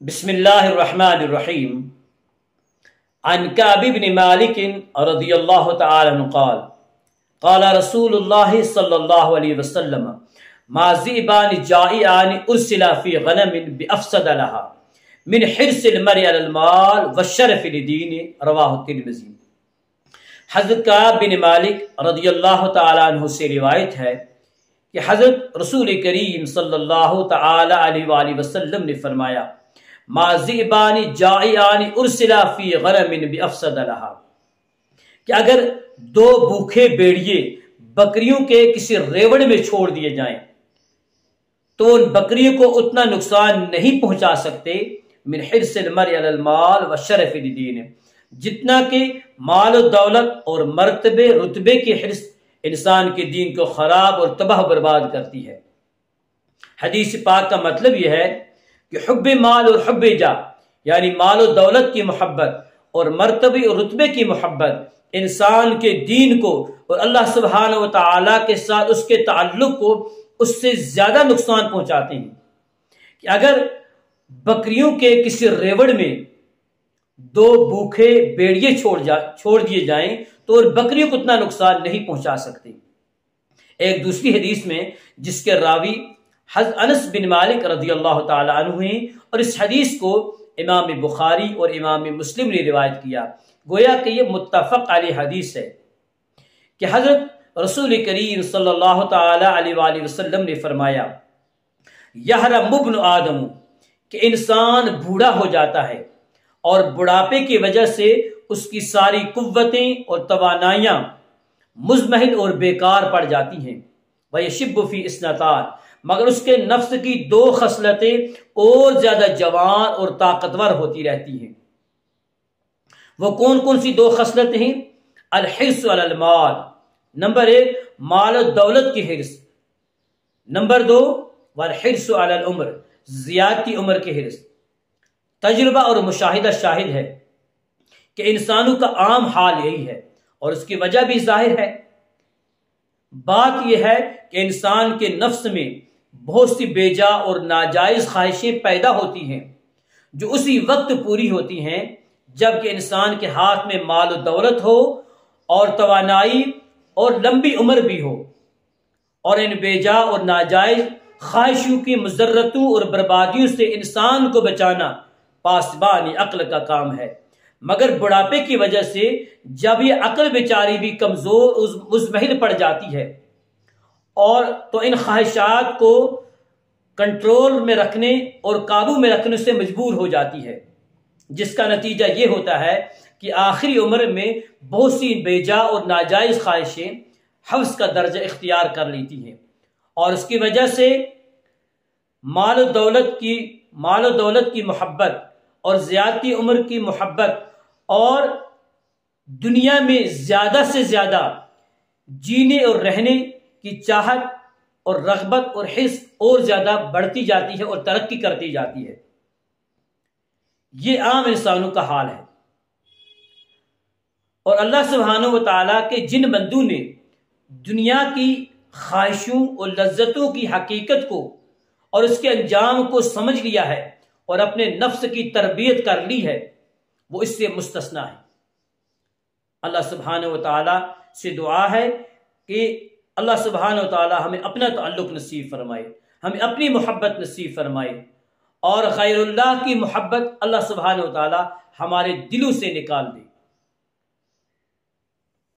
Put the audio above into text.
بسم اللہ الرحمن الرحیم عن کعب بن مالک رضی اللہ تعالی عنہ قال قال رسول اللہ صلی اللہ علیہ وسلم ما ذئبان جائعان ارسلا فی غنم بافسد لها من حرص المرء علی المال والشرف لدین رواہ الترمذی۔ حضرت کعب بن مالک رضی اللہ تعالی عنہ سے روایت ہے کہ حضرت رسول کریم صلی اللہ تعالی علیہ وآلہ وسلم نے فرمایا ما ذئبان جائعان ارسلا فی غنم بافسد لها کہ اگر دو بھوکے بھیڑیے بکریوں کے کسی ریوڑ میں چھوڑ دیے جائیں تو ان بکریوں کو اتنا نقصان نہیں پہنچا سکتے من حرص المرء علی المال والشرف لدین، جتنا کہ مال و دولت اور مرتبے رتبے کی حرص انسان کے دین کو خراب اور تباہ برباد کرتی ہے۔ حدیث پاک کا مطلب یہ ہے کہ حب مال اور حب جاہ یعنی مال و دولت کی محبت اور مرتبے اور رتبے کی محبت انسان کے دین کو اور اللہ سبحانہ و تعالیٰ کے ساتھ اس کے تعلق کو اس سے زیادہ نقصان پہنچاتے ہیں کہ اگر بکریوں کے کسی ریوڑ میں دو بھوکے بھیڑیے چھوڑ دیے جائیں تو اور بکریوں کو اتنا نقصان نہیں پہنچا سکتے۔ ایک دوسری حدیث میں جس کے راوی حضرت انس بن مالک رضی اللہ تعالی عنہ ہیں اور اس حدیث کو امام بخاری اور امام مسلم نے روایت کیا، گویا کہ یہ متفق علیہ حدیث ہے کہ حضرت رسول کریم صلی اللہ تعالی علیہ وآلہ وسلم نے فرمایا یحرم ابن آدم کہ انسان بوڑھا ہو جاتا ہے اور بڑھاپے کی وجہ سے اس کی ساری قوتیں اور توانائیاں مزمحل اور بیکار پڑ جاتی ہیں۔ وَيَشِبُّ فِي اثْنَتَانِ مگر اس کے نفس کی دو خصلتیں اور زیادہ جوان اور طاقتور ہوتی رہتی ہیں۔ وہ کون کون سی دو خصلتیں ہیں؟ الحرص علی المال، نمبر 1 مال و دولت کی حرص، نمبر 2 والحرص علی العمر زیادتی عمر کی حرص۔ تجربہ اور مشاہدہ شاہد ہے کہ انسانوں کا عام حال یہی ہے اور اس کی وجہ بھی ظاہر ہے۔ بات یہ ہے کہ انسان کے نفس میں بہت سی بے جا اور ناجائز خواہشیں پیدا ہوتی ہیں جو اسی وقت پوری ہوتی ہیں جب کہ انسان کے ہاتھ میں مال و دولت ہو اور توانائی اور لمبی عمر بھی ہو، اور ان بے جا اور ناجائز خواہشوں کی مضرتوں اور بربادیوں سے انسان کو بچانا پاسبان عقل کا کام ہے۔ مگر بڑھاپے کی وجہ سے جب یہ عقل بیچاری بھی کمزور مزمحل پڑ جاتی ہے اور تو ان خواہشات کو کنٹرول میں رکھنے اور قابو میں رکھنے سے مجبور ہو جاتی ہے، جس کا نتیجہ یہ ہوتا ہے کہ آخری عمر میں بہت سی بے جا اور ناجائز خواہشیں حوث کا درجہ اختیار کر لیتی ہیں اور اس کی وجہ سے مال و دولت کی محبت اور زیادتی عمر کی محبت اور دنیا میں زیادہ سے زیادہ جینے اور رہنے کی چاہت اور رغبت اور حرص اور زیادہ بڑھتی جاتی ہے اور ترقی کرتی جاتی ہے۔ یہ عام انسانوں کا حال ہے، اور اللہ سبحانہ و تعالیٰ کے جن بندوں نے دنیا کی خواہشوں اور لذتوں کی حقیقت کو اور اس کے انجام کو سمجھ لیا ہے اور اپنے نفس کی تربیت کر لی ہے، وہ اس سے مستثنا ہے۔ اللہ سبحانہ و تعالیٰ سے دعا ہے کہ اللہ سبحانہ و تعالیٰ ہمیں اپنا تعلق نصیب فرمائے، ہمیں اپنی محبت نصیب فرمائے، اور غیر اللہ کی محبت اللہ سبحانہ و تعالیٰ ہمارے دلوں سے نکال دے۔